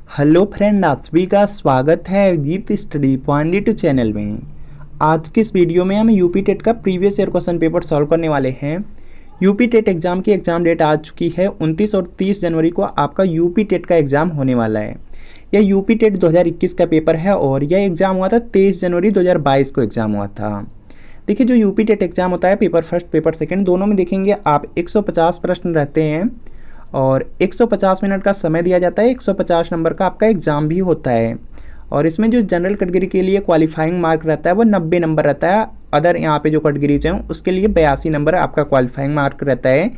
Hello friend, आप सभी का स्वागत है गीत स्टडी पॉइंट चैनल में। आज के इस वीडियो में हम यूपी टेट का previous year question paper solve करने वाले हैं। यूपी टेट एग्ज़ाम की एग्ज़ाम डेट आ चुकी है। 29 और 30 जनवरी को आपका यूपी टेट का एग्ज़ाम होने वाला है। यह यूपी टेट 2021 का पेपर है और यह एग्ज़ाम हुआ था 23 जनवरी 2022 को एग्ज़ाम हुआ था। देखिए, जो यूपी टेट एग्ज़ाम होता है, पेपर फर्स्ट पेपर सेकेंड दोनों में देखेंगे आप 150 प्रश्न रहते हैं और 150 मिनट का समय दिया जाता है। 150 नंबर का आपका एग्ज़ाम भी होता है और इसमें जो जनरल कैटेगरी के लिए क्वालिफाइंग मार्क रहता है वो 90 नंबर रहता है। अदर यहाँ पे जो कैटेगरीज हैं उसके लिए 82 नंबर आपका क्वालिफाइंग मार्क रहता है।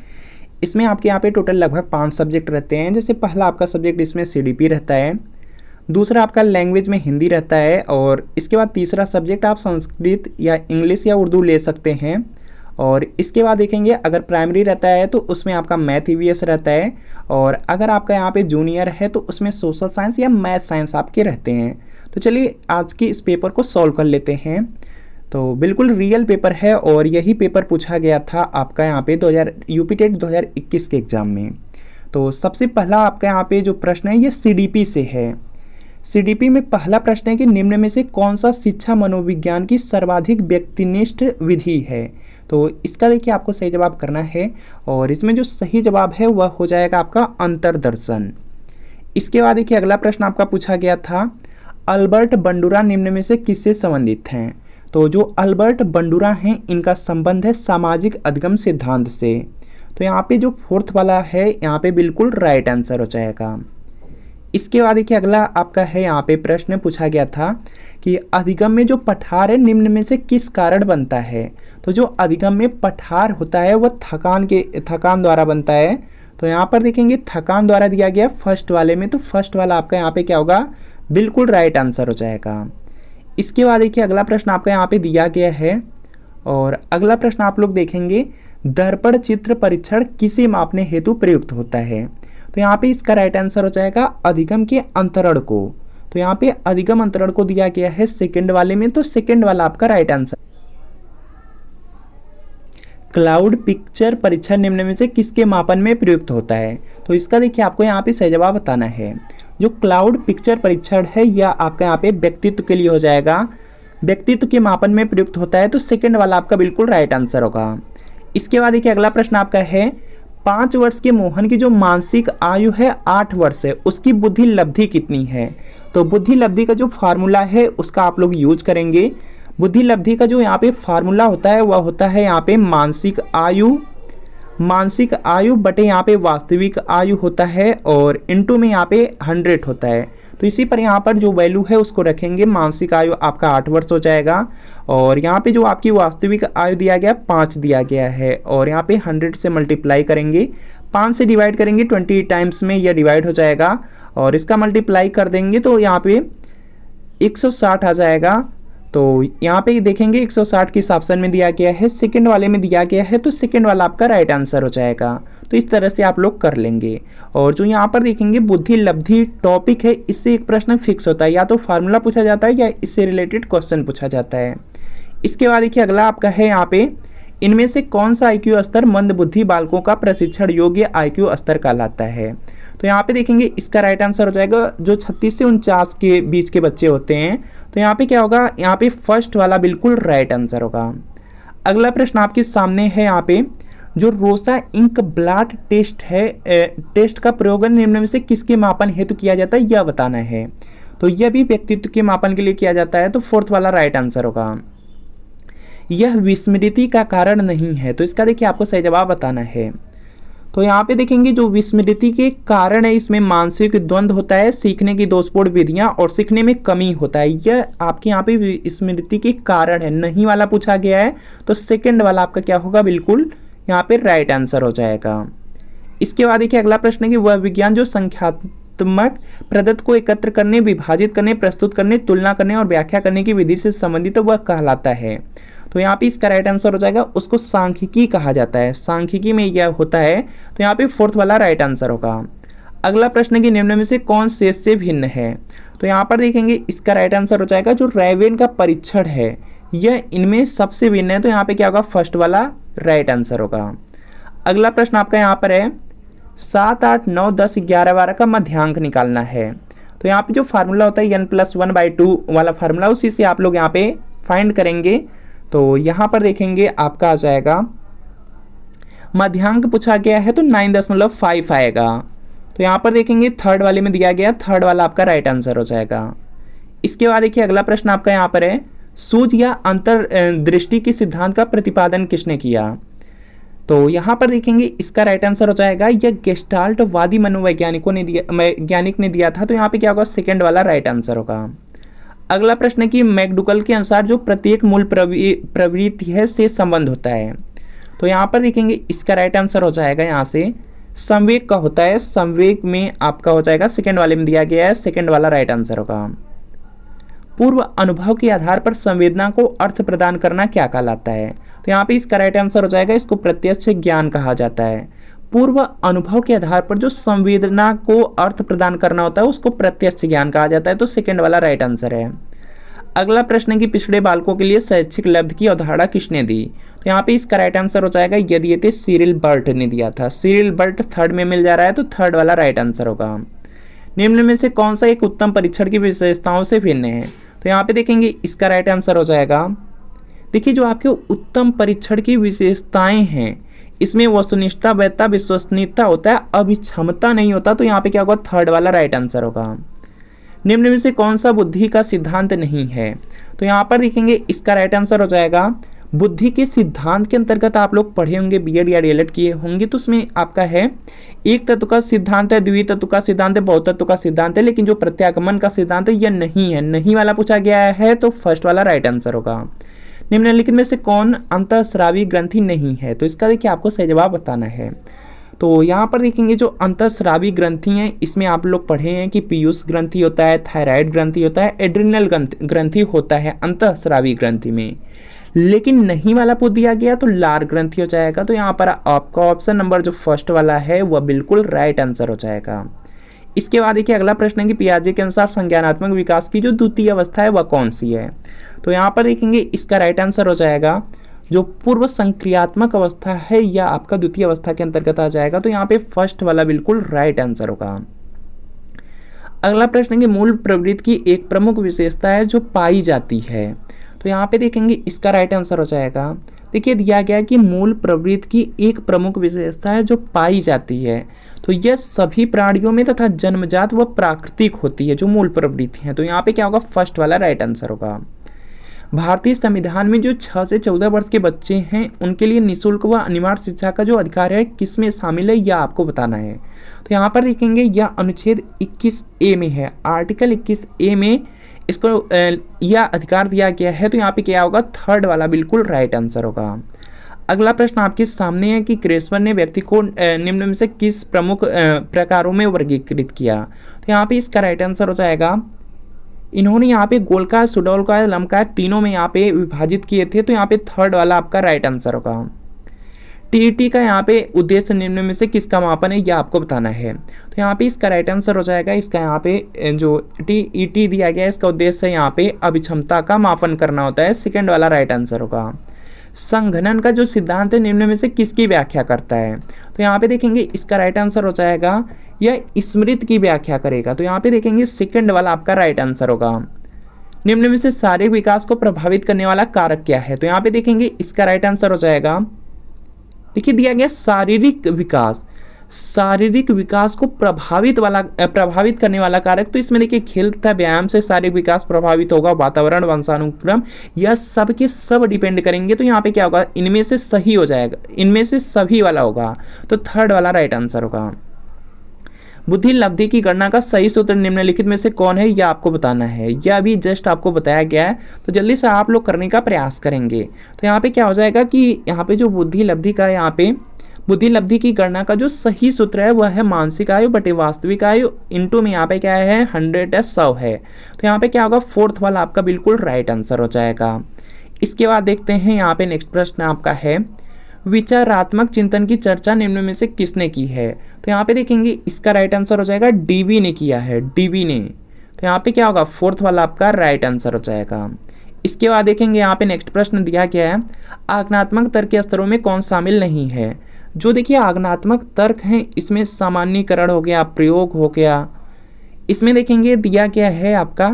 इसमें आपके यहाँ पे टोटल लगभग 5 सब्जेक्ट रहते हैं। जैसे पहला आपका सब्जेक्ट इसमें सीडीपी रहता है, दूसरा आपका लैंग्वेज में हिंदी रहता है और इसके बाद तीसरा सब्जेक्ट आप संस्कृत या इंग्लिश या उर्दू ले सकते हैं। और इसके बाद देखेंगे अगर प्राइमरी रहता है तो उसमें आपका मैथ ईवीएस रहता है और अगर आपका यहाँ पे जूनियर है तो उसमें सोशल साइंस या मैथ साइंस आपके रहते हैं। तो चलिए आज की इस पेपर को सॉल्व कर लेते हैं। तो बिल्कुल रियल पेपर है और यही पेपर पूछा गया था आपका यहाँ पे यूपी टेट 2021 के एग्ज़ाम में। तो सबसे पहला आपका यहाँ पे जो प्रश्न है ये सीडीपी से है। सीडीपी में पहला प्रश्न है कि निम्न में से कौन सा शिक्षा मनोविज्ञान की सर्वाधिक व्यक्तिनिष्ठ विधि है। तो इसका देखिए आपको सही जवाब करना है और इसमें जो सही जवाब है वह हो जाएगा आपका अंतर्दर्शन। इसके बाद देखिए अगला प्रश्न आपका पूछा गया था, अल्बर्ट बंडूरा निम्न में से किससे संबंधित हैं। तो जो अल्बर्ट बंडूरा हैं इनका संबंध है सामाजिक अधिगम सिद्धांत से। तो यहाँ पे जो फोर्थ वाला है यहाँ पे बिल्कुल राइट आंसर हो जाएगा। इसके बाद देखिए अगला आपका है यहाँ पे प्रश्न पूछा गया था कि अधिगम में जो पठार है निम्न में से किस कारण बनता है। तो जो अधिगम में पठार होता है वह थकान द्वारा बनता है। तो यहाँ पर देखेंगे थकान द्वारा दिया गया फर्स्ट वाले में, तो फर्स्ट वाला आपका यहाँ पे क्या होगा, बिल्कुल राइट आंसर हो जाएगा। इसके बाद देखिए अगला प्रश्न आपका यहाँ पे दिया गया है और अगला प्रश्न आप लोग देखेंगे, दर्पण चित्र परीक्षण किसे मापने हेतु प्रयुक्त होता है। तो यहाँ पे इसका राइट आंसर हो जाएगा अधिगम के अंतरण को। तो यहाँ पे अधिगम अंतरण को दिया गया है सेकंड वाले में, तो सेकंड वाला आपका राइट आंसर। क्लाउड पिक्चर परीक्षण निम्न में से किसके मापन में प्रयुक्त होता है। तो इसका देखिए आपको यहाँ पे सही जवाब बताना है। जो क्लाउड पिक्चर परीक्षण है यह आपका यहाँ पे व्यक्तित्व के लिए हो जाएगा, व्यक्तित्व के मापन में प्रयुक्त होता है। तो सेकंड वाला आपका बिल्कुल राइट आंसर होगा। इसके बाद देखिए अगला प्रश्न आपका है, 5 वर्ष के मोहन की जो मानसिक आयु है 8 वर्ष है, उसकी बुद्धि लब्धि कितनी है। तो बुद्धि लब्धि का जो फार्मूला है उसका आप लोग यूज करेंगे। बुद्धि लब्धि का जो यहाँ पे फार्मूला होता है वह होता है यहाँ पे मानसिक आयु बटे यहाँ पे वास्तविक आयु होता है और इनटू में यहाँ पे 100 होता है। तो इसी पर यहाँ पर जो वैल्यू है उसको रखेंगे। मानसिक आयु आपका 8 वर्ष हो जाएगा और यहाँ पे जो आपकी वास्तविक आयु दिया गया 5 दिया गया है और यहाँ पे 100 से मल्टीप्लाई करेंगे, 5 से डिवाइड करेंगे, 20 टाइम्स में यह डिवाइड हो जाएगा और इसका मल्टीप्लाई कर देंगे तो यहाँ पे 160 आ जाएगा। तो यहाँ पे देखेंगे 160 किस ऑप्शन में दिया गया है, सेकंड वाले में दिया गया है, तो सेकंड वाला आपका राइट आंसर हो जाएगा। तो इस तरह से आप लोग कर लेंगे। और जो यहाँ पर देखेंगे बुद्धि लब्धि टॉपिक है, इससे एक प्रश्न फिक्स होता है, या तो फार्मूला पूछा जाता है या इससे रिलेटेड क्वेश्चन पूछा जाता है। इसके बाद देखिए अगला आपका है यहाँ पे, इनमें से कौन सा आईक्यू स्तर मंद बुद्धि बालकों का प्रशिक्षण योग्य आईक्यू स्तर कहलाता है। तो यहाँ पे देखेंगे इसका राइट आंसर हो जाएगा जो 36 से 49 के बीच के बच्चे होते हैं। तो यहाँ पे क्या होगा, यहाँ पे फर्स्ट वाला बिल्कुल राइट आंसर होगा। अगला प्रश्न आपके सामने है यहाँ पे, जो रोसा इंक ब्लड टेस्ट है, टेस्ट का प्रयोग निम्न में से किसके मापन हेतु किया जाता है यह बताना है। तो यह भी व्यक्तित्व के मापन के लिए किया जाता है। तो फोर्थ वाला राइट आंसर होगा। यह विस्मृति का कारण नहीं है। तो इसका देखिए आपको सही जवाब बताना है। तो यहाँ पे देखेंगे जो विस्मृति के कारण है इसमें मानसिक द्वंद्व होता है, सीखने की दोषपूर्ण विधियां और सीखने में कमी होता है। यह आपके यहाँ पे विस्मृति के कारण है, नहीं वाला पूछा गया है। तो सेकंड वाला आपका क्या होगा, बिल्कुल यहाँ पे राइट आंसर हो जाएगा। इसके बाद देखिए अगला प्रश्न है कि वह विज्ञान जो संख्यात्मक प्रदत्त को एकत्र करने, विभाजित करने, प्रस्तुत करने, तुलना करने और व्याख्या करने की विधि से संबंधित वह कहलाता है। तो यहाँ पे इसका राइट आंसर हो जाएगा, उसको सांख्यिकी कहा जाता है, सांख्यिकी में यह होता है। तो यहाँ पे फोर्थ वाला राइट आंसर होगा। अगला प्रश्न की निम्न में से कौन शेष से भिन्न है। तो यहाँ पर देखेंगे इसका राइट आंसर हो जाएगा जो रैवेन का परीक्षण है यह इनमें सबसे भिन्न है। तो यहाँ पे क्या होगा, फर्स्ट वाला राइट आंसर होगा। अगला प्रश्न आपका यहाँ पर है, 7, 8, 9, 10, 11, 12 का मध्यांक निकालना है। तो यहाँ पे जो फार्मूला होता है n+1/2 वाला फार्मूला, उसी से आप लोग यहाँ पे फाइंड करेंगे। तो यहाँ पर देखेंगे आपका आ जाएगा, मध्यांक पूछा गया है तो 9.5 आएगा। तो यहाँ पर देखेंगे थर्ड वाले में दिया गया, थर्ड वाला आपका राइट आंसर हो जाएगा। इसके बाद देखिए अगला प्रश्न आपका यहाँ पर है, सूझ या अंतर्दृष्टि के सिद्धांत का प्रतिपादन किसने किया? तो यहाँ पर देखेंगे इसका राइट आंसर हो जाएगा, यह गेस्टाल्टवादी मनोवैज्ञानिकों ने दिया, वैज्ञानिक ने दिया था। तो यहाँ पे क्या होगा, सेकंड वाला राइट आंसर होगा। अगला प्रश्न है कि मैकडुगल के अनुसार जो प्रत्येक मूल प्रवृत्ति है से संबंध होता है। तो यहाँ पर देखेंगे इसका राइट आंसर हो जाएगा यहाँ से संवेग का होता है। संवेग में आपका हो जाएगा, सेकंड वाले में दिया गया है, सेकंड वाला राइट आंसर होगा। पूर्व अनुभव के आधार पर संवेदना को अर्थ प्रदान करना क्या कहलाता है? तो यहाँ पे इसका राइट आंसर हो जाएगा, इसको प्रत्यक्ष ज्ञान कहा जाता है। पूर्व अनुभव के आधार पर जो संवेदना को अर्थ प्रदान करना होता है उसको प्रत्यक्ष ज्ञान कहा जाता है। तो सेकंड वाला राइट आंसर है। अगला प्रश्न है कि पिछड़े बालकों के लिए शैक्षिक लब्धि की अवधारणा किसने दी? तो यहाँ पे इसका राइट आंसर हो जाएगा, यदि ये सिरिल बर्ट ने दिया था। सिरिल बर्ट थर्ड में मिल जा रहा है, तो थर्ड वाला राइट आंसर होगा। निम्न में से कौन सा एक उत्तम परीक्षण की विशेषताओं से भिन्न है? तो यहाँ पे देखेंगे इसका राइट आंसर हो जाएगा, देखिए जो आपके उत्तम परीक्षण की विशेषताएं हैं इसमें वस्तुनिष्ठता, वैधता, विश्वसनीयता होता है, अभिक्षमता नहीं होता। तो यहाँ पे क्या होगा, थर्ड वाला राइट आंसर होगा। निम्न में से कौन सा बुद्धि का सिद्धांत नहीं है? तो यहाँ पर देखेंगे इसका राइट आंसर हो जाएगा, बुद्धि के सिद्धांत के अंतर्गत आप लोग पढ़े होंगे, बीएड या डीएलएड किए होंगे, तो उसमें आपका है एक तत्व का सिद्धांत है, द्वितीय तत्व का सिद्धांत है, बहु तत्व का सिद्धांत है, लेकिन जो प्रत्यागमन का सिद्धांत है यह नहीं है। नहीं वाला पूछा गया है, तो फर्स्ट वाला राइट आंसर होगा। निम्नलिखित में से कौन अंतःस्रावी ग्रंथि नहीं है? तो इसका देखिए आपको सही जवाब बताना है। तो यहाँ पर देखेंगे जो अंतःस्रावी ग्रंथि हैं इसमें आप लोग पढ़े हैं कि पीयूष ग्रंथि होता है, थायराइड ग्रंथि होता है, एड्रिनल ग्रंथि होता है अंतःस्रावी ग्रंथि में। लेकिन नहीं वाला पूछ दिया गया तो लार ग्रंथि हो जाएगा। तो यहाँ पर आपका ऑप्शन नंबर जो फर्स्ट वाला है वह बिल्कुल राइट आंसर हो जाएगा। इसके बाद देखिए अगला प्रश्न है कि पियाजे के अनुसार संज्ञानात्मक विकास की जो द्वितीय अवस्था है वह कौन सी है? तो यहाँ पर देखेंगे इसका राइट आंसर हो जाएगा, जो पूर्व संक्रियात्मक अवस्था है या आपका द्वितीय अवस्था के अंतर्गत आ जाएगा। तो यहाँ पे फर्स्ट वाला बिल्कुल राइट आंसर होगा। अगला प्रश्न है कि मूल प्रवृत्ति की एक प्रमुख विशेषता है जो पाई जाती है। तो यहाँ पे देखेंगे इसका राइट आंसर हो जाएगा, देखिए दिया गया कि मूल प्रवृत्ति की एक प्रमुख विशेषता है जो पाई जाती है। तो यह सभी प्राणियों में तथा जन्मजात व प्राकृतिक होती है जो मूल प्रवृत्ति है। तो यहाँ पे क्या होगा, फर्स्ट वाला राइट आंसर होगा। भारतीय संविधान में जो 6 से 14 वर्ष के बच्चे हैं उनके लिए निःशुल्क व अनिवार्य शिक्षा का जो अधिकार है किसमें शामिल है यह आपको बताना है। तो यहाँ पर देखेंगे यह अनुच्छेद 21A में है, आर्टिकल 21A में इसको यह अधिकार दिया गया है। तो यहाँ पे क्या होगा, थर्ड वाला बिल्कुल राइट आंसर होगा। अगला प्रश्न आपके सामने है कि क्रेस्वर ने व्यक्ति को निम्न में से किस प्रमुख प्रकारों में वर्गीकृत किया? तो यहाँ पे इसका राइट आंसर हो जाएगा, इन्होंने यहाँ पे गोलकाय, सुडौलकाय, लंबकाय तीनों में यहाँ पे विभाजित किए थे। तो यहाँ पे थर्ड वाला आपका राइट आंसर होगा। टीईटी का यहाँ पे उद्देश्य निम्न में से किसका मापन है यह आपको बताना है। तो यहाँ पे इसका राइट आंसर हो जाएगा, इसका यहाँ पे जो टीईटी दिया गया है इसका उद्देश्य यहाँ पे अभिक्षमता का मापन करना होता है। सेकंड वाला राइट आंसर होगा। संघनन का जो सिद्धांत है निम्न में से किसकी व्याख्या करता है? तो यहाँ पे देखेंगे इसका राइट आंसर हो जाएगा, यह स्मृति की व्याख्या करेगा। तो यहाँ पे देखेंगे सेकंड वाला आपका राइट आंसर होगा। निम्न में से शारीरिक विकास को प्रभावित करने वाला कारक क्या है? तो यहाँ पे देखेंगे इसका राइट आंसर हो जाएगा, देखिए दिया गया शारीरिक विकास। शारीरिक विकास को प्रभावित करने वाला कारक, तो इसमें देखिए खेल तथा व्यायाम से शारीरिक विकास प्रभावित होगा, वातावरण, वंशानुक्रम, यह सब के सब डिपेंड करेंगे। तो यहाँ पे क्या होगा, इनमें से सही हो जाएगा, इनमें से सभी वाला होगा। तो थर्ड वाला राइट आंसर होगा। बुद्धि लब्धि की गणना का सही सूत्र निम्नलिखित में से कौन है यह आपको बताना है। यह अभी जस्ट आपको बताया गया है, तो जल्दी से आप लोग करने का प्रयास करेंगे। तो यहाँ पे क्या हो जाएगा कि यहाँ पे जो बुद्धि लब्धि का, यहाँ पे बुद्धि लब्धि की गणना का जो सही सूत्र है वह है मानसिक आयु बटे वास्तविक आयु इंटू में यहाँ पे क्या है 100 या 100 है। तो यहाँ पे क्या होगा, फोर्थ वाला आपका बिल्कुल राइट आंसर हो जाएगा। इसके बाद देखते हैं यहाँ पे नेक्स्ट प्रश्न आपका है, विचारात्मक चिंतन की चर्चा निम्न में से किसने की है? तो यहाँ पे देखेंगे इसका राइट आंसर हो जाएगा, डीवी ने किया है, डीवी ने। तो यहाँ पे क्या होगा, फोर्थ वाला आपका राइट आंसर हो जाएगा। इसके बाद देखेंगे यहाँ पे नेक्स्ट प्रश्न दिया गया है, आज्ञानात्मक तर्क के स्तरों में कौन शामिल नहीं है? जो देखिए आज्ञानात्मक तर्क हैं इसमें सामान्यीकरण हो गया, प्रयोग हो गया, इसमें देखेंगे दिया क्या है आपका,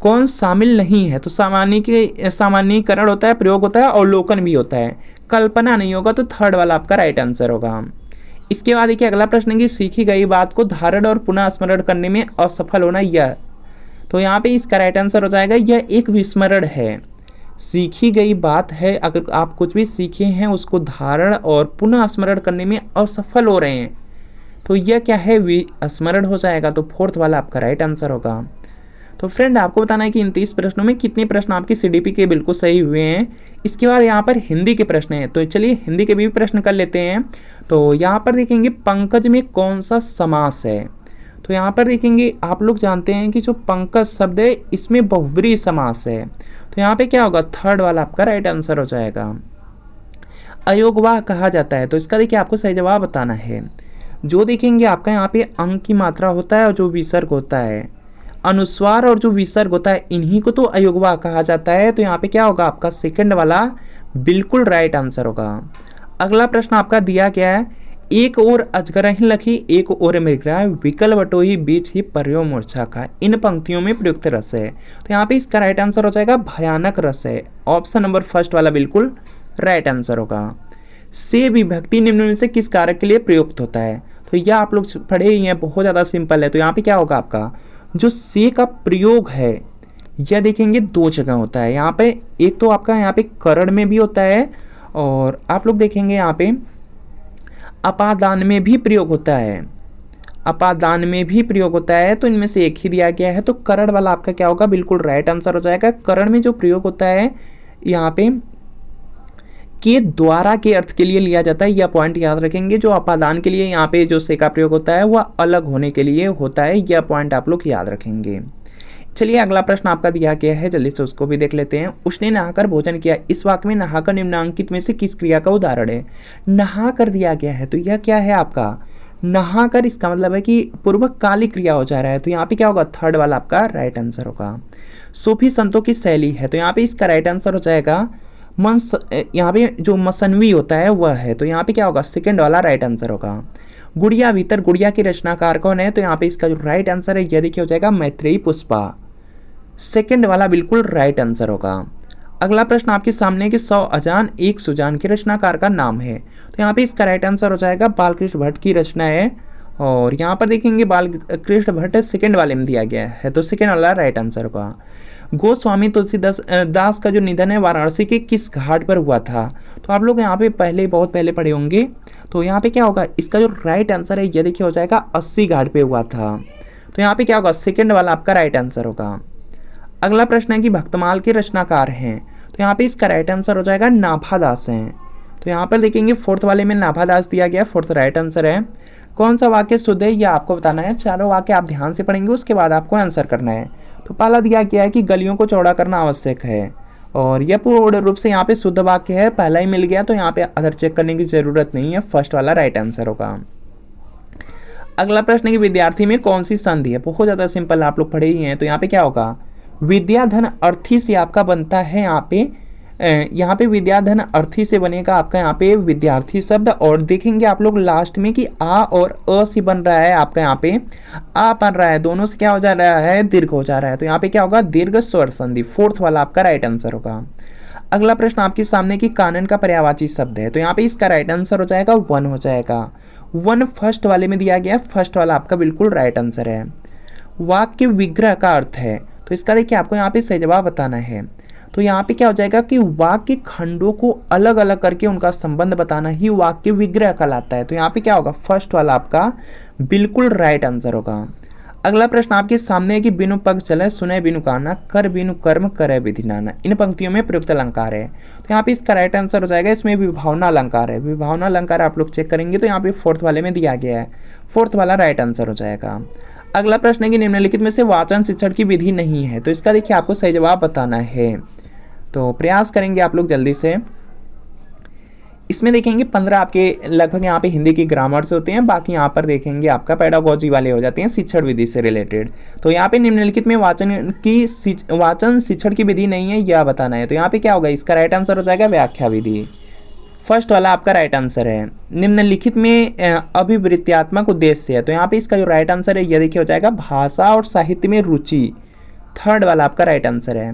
कौन शामिल नहीं है, तो सामान्यीकरण होता है, प्रयोग होता है, अवलोकन भी होता है, कल्पना नहीं होगा, तो थर्ड वाला आपका राइट आंसर होगा। इसके बाद देखिए अगला प्रश्न है कि सीखी गई बात को धारण और पुनः स्मरण करने में असफल होना, यह, तो यहाँ पे इसका राइट आंसर हो जाएगा यह एक विस्मरण है। सीखी गई बात है, अगर आप कुछ भी सीखे हैं उसको धारण और पुनः स्मरण करने में असफल हो रहे हैं तो यह क्या है, विस्मरण हो जाएगा, तो फोर्थ वाला आपका राइट आंसर होगा। तो फ्रेंड आपको बताना है कि इन 30 प्रश्नों में कितने प्रश्न आपके सीडीपी के बिल्कुल सही हुए हैं। इसके बाद यहाँ पर हिंदी के प्रश्न हैं, तो चलिए हिंदी के भी प्रश्न कर लेते हैं। तो यहाँ पर देखेंगे पंकज में कौन सा समास है, तो यहाँ पर देखेंगे आप लोग जानते हैं कि जो पंकज शब्द है इसमें बहुब्रीहि समास है, तो यहाँ पे क्या होगा, थर्ड वाला आपका राइट आंसर हो जाएगा। अयोगवाह कहा जाता है, तो इसका देखिए आपको सही जवाब बताना है। जो देखेंगे आपका यहाँ पे अंक की मात्रा होता है और जो विसर्ग होता है, अनुस्वार और जो विसर्ग होता है, इन्हीं को तो अयोगवाह कहा जाता है, तो यहाँ पे क्या होगा आपका सेकंड वाला बिल्कुल राइट आंसर होगा। अगला प्रश्न आपका दिया गया है, एक ओर अजगरहि लखी एक ओर मृगया विकल बटोही बीच ही पर्यो मूर्छा का, इन पंक्तियों में प्रयुक्त रस है, तो यहाँ पे इसका राइट आंसर हो जाएगा भयानक रस है। ऑप्शन नंबर फर्स्ट वाला बिल्कुल राइट आंसर होगा। से विभक्ति निम्न में से किस कारक के लिए प्रयुक्त होता है, तो यह आप लोग पढ़े ही हैं, बहुत ज़्यादा सिंपल है। तो यहाँ पे क्या होगा आपका जो से का प्रयोग है यह देखेंगे दो जगह होता है। यहाँ पे एक तो आपका यहाँ पे करण में भी होता है और आप लोग देखेंगे यहाँ पे अपादान में भी प्रयोग होता है, अपादान में भी प्रयोग होता है, तो इनमें से एक ही दिया गया है, तो करण वाला आपका क्या होगा, बिल्कुल राइट आंसर हो जाएगा। करण में जो प्रयोग होता है यहाँ पे के द्वारा के अर्थ के लिए लिया जाता है, यह पॉइंट याद रखेंगे। जो अपादान के लिए यहाँ पे जो से का प्रयोग होता है वह अलग होने के लिए होता है, यह पॉइंट आप लोग याद रखेंगे। चलिए अगला प्रश्न आपका दिया गया है, जल्दी से उसको भी देख लेते हैं। उसने नहाकर भोजन किया, इस वाक्य में नहाकर निम्नांकित में से किस क्रिया का उदाहरण है, नहा कर दिया गया है, तो यह क्या है आपका नहाकर, इसका मतलब है कि पूर्वकालिक क्रिया हो जा रहा है, तो यहाँ पे क्या होगा, थर्ड वाला आपका राइट आंसर होगा। सूफी संतों की शैली है, तो यहाँ पे इसका राइट आंसर हो जाएगा यहाँ पे जो मसनवी होता है वह है, तो यहाँ पे क्या होगा, सेकंड वाला राइट आंसर होगा। गुड़िया भीतर, गुड़िया के रचनाकार कौन है, तो यहाँ पे इसका जो राइट आंसर है यह देखिए हो जाएगा मैत्रेयी पुष्पा, सेकंड वाला बिल्कुल राइट आंसर होगा। अगला प्रश्न आपके सामने कि 100 अजान एक सुजान के रचनाकार का नाम है, तो यहाँ पे इसका राइट आंसर हो जाएगा बालकृष्ण भट्ट की रचना है, और यहाँ पर देखेंगे बालकृष्ण भट्ट सेकंड वाले में दिया गया है, तो सेकंड वाला राइट आंसर होगा। गोस्वामी तुलसीदास दास का जो निधन है वाराणसी के किस घाट पर हुआ था, तो आप लोग यहाँ पे बहुत पहले पढ़े होंगे, तो यहाँ पे क्या होगा, इसका जो राइट आंसर है यह देखिए हो जाएगा 80 घाट पे हुआ था, तो यहाँ पे क्या होगा, सेकंड वाला आपका राइट आंसर होगा। अगला प्रश्न है कि भक्तमाल के रचनाकार हैं, तो यहाँ पे इसका राइट आंसर हो जाएगा नाभादास हैं, तो यहाँ पर देखेंगे फोर्थ वाले में नाभादास दिया गया, फोर्थ राइट आंसर है। कौन सा वाक्य शुद्ध है यह आपको बताना है, चारों वाक्य आप ध्यान से पढ़ेंगे उसके बाद आपको आंसर करना है। तो पहला दिया गया है कि गलियों को चौड़ा करना आवश्यक है, और यह पूर्ण रूप से यहाँ पे शुद्ध वाक्य है, पहला ही मिल गया, तो यहाँ पे अगर चेक करने की जरूरत नहीं है, फर्स्ट वाला राइट आंसर होगा। अगला प्रश्न है कि विद्यार्थी में कौन सी संधि है, बहुत ज़्यादा सिंपल, आप लोग पढ़े ही हैं, तो यहाँ पे क्या होगा, विद्याधन अर्थी से आपका बनता है, यहाँ पे विद्याधन अर्थी से बनेगा आपका यहाँ पे विद्यार्थी शब्द, और देखेंगे आप लोग लास्ट में कि आ और अ से बन रहा है आपका, यहाँ पे आ बन रहा है, दोनों से क्या हो जा रहा है, दीर्घ हो जा रहा है, तो यहाँ पे क्या होगा, दीर्घ स्वर संधि, फोर्थ वाला आपका राइट आंसर होगा। अगला प्रश्न आपके सामने कि कानन का पर्यायवाची शब्द है, तो यहाँ पे इसका राइट आंसर हो जाएगा वन हो जाएगा, वन फर्स्ट वाले में दिया गया, फर्स्ट वाला आपका बिल्कुल राइट आंसर है। वाक्य विग्रह का अर्थ है, तो इसका देखिए आपको यहाँ पे सही जवाब बताना है, तो यहाँ पे क्या हो जाएगा कि वाक्य खंडों को अलग अलग करके उनका संबंध बताना ही वाक्य विग्रह कहलाता है, तो यहाँ पे क्या होगा, फर्स्ट वाला आपका बिल्कुल राइट आंसर होगा। अगला प्रश्न आपके सामने है कि बिनु पग चले सुने बिनु काना कर बिनु कर्म करे विधि नाना, इन पंक्तियों में प्रयुक्त अलंकार है, तो यहाँ पे इसका राइट आंसर हो जाएगा, इसमें विभावना अलंकार है, विभावना अलंकार आप लोग चेक करेंगे तो यहाँ पे फोर्थ वाले में दिया गया है, फोर्थ वाला राइट आंसर हो जाएगा। अगला प्रश्न है कि निम्नलिखित में से वाचन शिक्षण की विधि नहीं है, तो इसका देखिए आपको सही जवाब बताना है, तो प्रयास करेंगे आप लोग जल्दी से। इसमें देखेंगे 15 आपके लगभग यहाँ पे हिंदी की ग्रामर से होते हैं, बाकी यहाँ पर देखेंगे आपका पेडागोजी वाले हो जाते हैं शिक्षण विधि से रिलेटेड। तो यहाँ पे निम्नलिखित में वाचन शिक्षण की विधि नहीं है यह बताना है, तो यहाँ पे क्या होगा, इसका राइट आंसर हो जाएगा व्याख्या विधि। फर्स्ट वाला आपका राइट आंसर है। निम्नलिखित में अभिवृत्त्यात्मक उद्देश्य है, तो यहाँ पे इसका जो राइट आंसर है यह देखिए हो जाएगा भाषा और साहित्य में रुचि। थर्ड वाला आपका राइट आंसर है।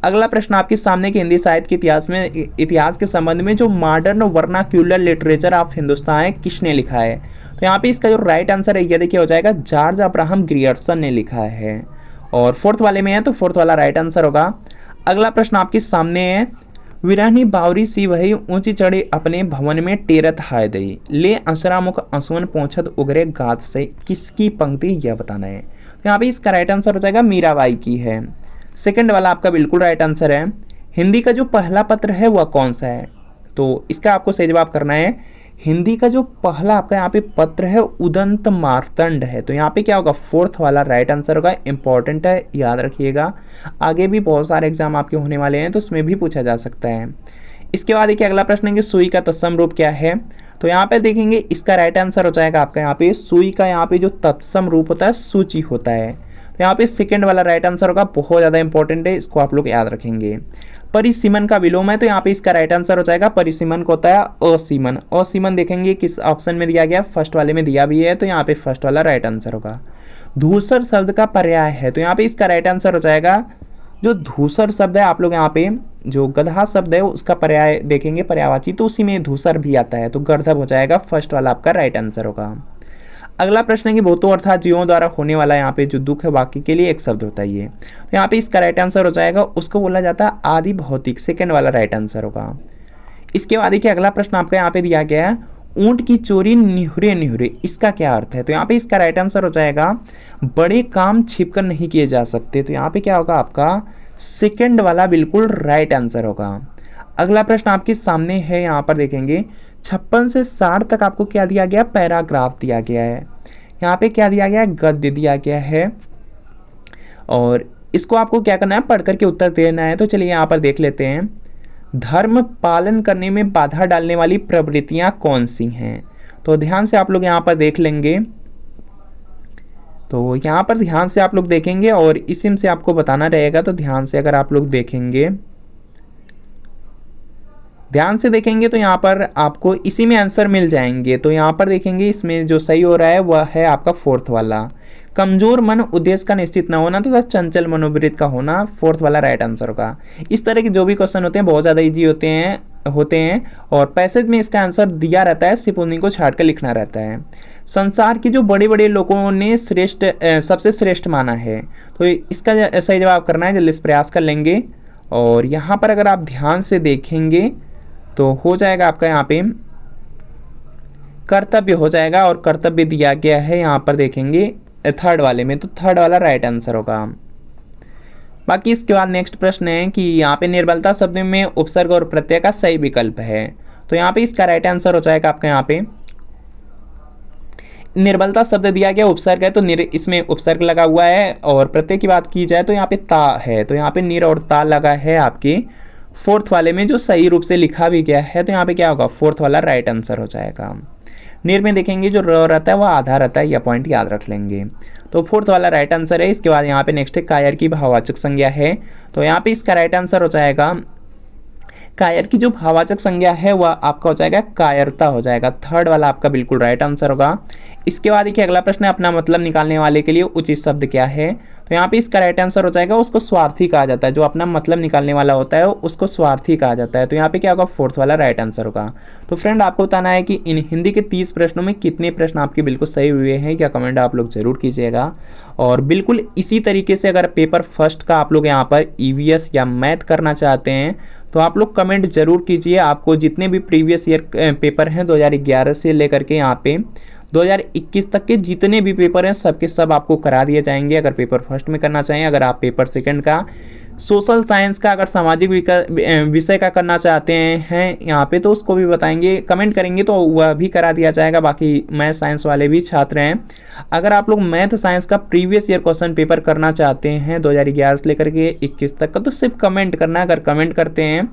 अगला प्रश्न आपके सामने कि हिंदी साहित्य के इतिहास के संबंध में जो modern vernacular literature of Hindustan है किसने लिखा है, तो यहाँ पे इसका जो राइट आंसर है यह देखिए हो जाएगा जॉर्ज अब्राहम ग्रियर्सन ने लिखा है। और फोर्थ वाले में है तो फोर्थ वाला राइट आंसर होगा। अगला प्रश्न आपके सामने है, विरहनी बावरी सी वही ऊंची चढ़ी अपने भवन में टेरत हाय दई, ले अंसरा मुख अंसुअन पहुंचत उगरे गात से, किसकी पंक्ति यह बताना है। तो यहाँ पे इसका राइट आंसर हो जाएगा मीराबाई की है। सेकंड वाला आपका बिल्कुल राइट आंसर है। हिंदी का जो पहला पत्र है वह कौन सा है, तो इसका आपको सही जवाब करना है। हिंदी का जो पहला आपका यहाँ पे पत्र है उदंत मार्तंड है, तो यहाँ पे क्या होगा, फोर्थ वाला राइट आंसर होगा। इंपॉर्टेंट है, याद रखिएगा, आगे भी बहुत सारे एग्जाम आपके होने वाले हैं तो उसमें भी पूछा जा सकता है। इसके बाद देखिए अगला प्रश्न है कि सुई का तत्सम रूप क्या है, तो यहाँ पे देखेंगे इसका राइट आंसर हो जाएगा आपका यहाँ पे सुई का यहाँ पे जो तत्सम रूप होता है सूची होता है, तो यहाँ पे सेकंड वाला राइट आंसर होगा। बहुत ज़्यादा इंपॉर्टेंट है, इसको आप लोग याद रखेंगे। परिसीमन का विलोम है, तो यहाँ पे इसका राइट आंसर हो जाएगा परिसीमन को होता है असीमन। असीमन देखेंगे किस ऑप्शन में दिया गया, फर्स्ट वाले में दिया भी है, तो यहाँ पे फर्स्ट वाला राइट आंसर होगा। धूसर शब्द का पर्याय है, तो यहाँ पे इसका राइट आंसर हो जाएगा जो धूसर शब्द है, आप लोग यहाँ पे जो गधा शब्द है उसका पर्याय देखेंगे पर्यायवाची, तो उसी में धूसर भी आता है, तो गर्दभ हो जाएगा। फर्स्ट वाला आपका राइट आंसर होगा। अगला प्रश्न है कि भूतों अर्थात जीवों द्वारा होने वाला यहाँ पे जो दुख है वाक्य के लिए एक शब्द होता है ये, तो यहाँ पे इसका राइट आंसर हो जाएगा, उसको बोला जाता है आदि भौतिक। सेकंड वाला राइट आंसर होगा। इसके बाद देखिए अगला प्रश्न आपका यहाँ पे दिया गया है, ऊंट की चोरी निहुरे निहुरे, इसका क्या अर्थ है, तो यहाँ पे इसका राइट आंसर हो जाएगा बड़े काम छिपकर नहीं किए जा सकते, तो यहाँ पे क्या होगा आपका सेकंड वाला बिल्कुल राइट आंसर होगा। अगला प्रश्न आपके सामने है, यहाँ पर देखेंगे 56 से 60 तक आपको क्या दिया गया, पैराग्राफ दिया गया है। यहाँ पे क्या दिया गया है, गद्य दिया गया है, और इसको आपको क्या करना है, पढ़ करके उत्तर देना है। तो चलिए यहाँ पर देख लेते हैं, धर्म पालन करने में बाधा डालने वाली प्रवृत्तियाँ कौन सी हैं, तो ध्यान से आप लोग यहाँ पर देख लेंगे। तो यहाँ पर ध्यान से आप लोग देखेंगे और इसी से आपको बताना रहेगा, तो ध्यान से अगर आप लोग देखेंगे, ध्यान से देखेंगे तो यहाँ पर आपको इसी में आंसर मिल जाएंगे। तो यहाँ पर देखेंगे इसमें जो सही हो रहा है वह है आपका फोर्थ वाला, कमजोर मन उद्देश्य का निश्चित न होना तथा चंचल मनोवृत्ति का होना, फोर्थ वाला राइट आंसर होगा। इस तरह के जो भी क्वेश्चन होते हैं बहुत ज़्यादा ईजी होते हैं और पैसेज में इसका आंसर दिया रहता है, सिर्फ उन्हीं को छाट कर लिखना रहता है। संसार के जो बड़े बड़े लोगों ने सबसे श्रेष्ठ माना है, तो इसका सही जवाब करना है, जल्दी से प्रयास कर लेंगे। और यहाँ पर अगर आप ध्यान से देखेंगे तो हो जाएगा आपका यहाँ पे कर्तव्य हो जाएगा, और कर्तव्य दिया गया है यहाँ पर देखेंगे थर्ड वाले में, तो थर्ड वाला राइट आंसर होगा। बाकी इसके बाद नेक्स्ट प्रश्न है कि यहाँ पे निर्बलता शब्द में उपसर्ग और प्रत्यय का सही विकल्प है, तो यहाँ पे इसका राइट आंसर हो जाएगा आपका यहाँ पे निर्बलता शब्द दिया गया, उपसर्ग है तो इसमें उपसर्ग लगा हुआ है, और प्रत्यय की बात की जाए तो यहाँ पे ता है, तो यहाँ पे निर और ता लगा है आपके फोर्थ वाले में जो सही रूप से लिखा भी गया है, तो यहाँ पे क्या होगा, फोर्थ वाला राइट आंसर हो जाएगा। निर में देखेंगे जो र रहता है वह आधा रहता है, यह पॉइंट याद रख लेंगे, तो फोर्थ वाला राइट आंसर है। इसके बाद यहाँ पे नेक्स्ट है कायर की भाववाचक संज्ञा है, तो यहाँ पे इसका राइट आंसर हो जाएगा कायर की जो भाववाचक संज्ञा है वह आपका हो जाएगा कायरता हो जाएगा, थर्ड वाला आपका बिल्कुल राइट आंसर होगा। इसके बाद देखिए अगला प्रश्न है, अपना मतलब निकालने वाले के लिए उचित शब्द क्या है, तो यहाँ पे इसका राइट आंसर हो जाएगा उसको स्वार्थी कहा जाता है, जो अपना मतलब निकालने वाला होता है उसको स्वार्थी कहा जाता है, तो यहाँ पे क्या होगा, फोर्थ वाला राइट आंसर होगा। तो फ्रेंड आपको बताना है कि इन हिंदी के 30 प्रश्नों में कितने प्रश्न आपके बिल्कुल सही हुए हैं, क्या कमेंट आप लोग जरूर कीजिएगा। और बिल्कुल इसी तरीके से अगर पेपर फर्स्ट का आप लोग यहाँ पर ईवीएस या मैथ करना चाहते हैं तो आप लोग कमेंट जरूर कीजिए। आपको जितने भी प्रीवियस ईयर पेपर हैं 2011 से लेकर के यहाँ पे 2021 तक के जितने भी पेपर हैं सबके सब आपको करा दिए जाएंगे, अगर पेपर फर्स्ट में करना चाहें, अगर आप पेपर सेकंड का, सोशल साइंस का, अगर सामाजिक विषय का करना चाहते हैं यहाँ पे तो उसको भी बताएंगे, कमेंट करेंगे तो वह भी करा दिया जाएगा। बाकी मैथ साइंस वाले भी छात्र हैं, अगर आप लोग मैथ साइंस का प्रीवियस ईयर क्वेश्चन पेपर करना चाहते हैं 2011 से लेकर के 21 तक का, तो सिर्फ कमेंट करना, अगर कमेंट करते हैं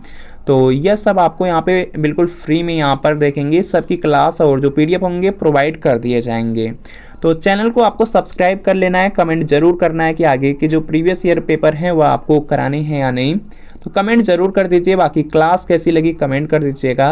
तो यह सब आपको यहाँ पे बिल्कुल फ्री में यहाँ पर देखेंगे, सबकी क्लास और जो पीडीएफ होंगे प्रोवाइड कर दिए जाएंगे। तो चैनल को आपको सब्सक्राइब कर लेना है, कमेंट जरूर करना है कि आगे के जो प्रीवियस ईयर पेपर हैं वह आपको कराने हैं या नहीं, तो कमेंट जरूर कर दीजिए। बाकी क्लास कैसी लगी कमेंट कर दीजिएगा।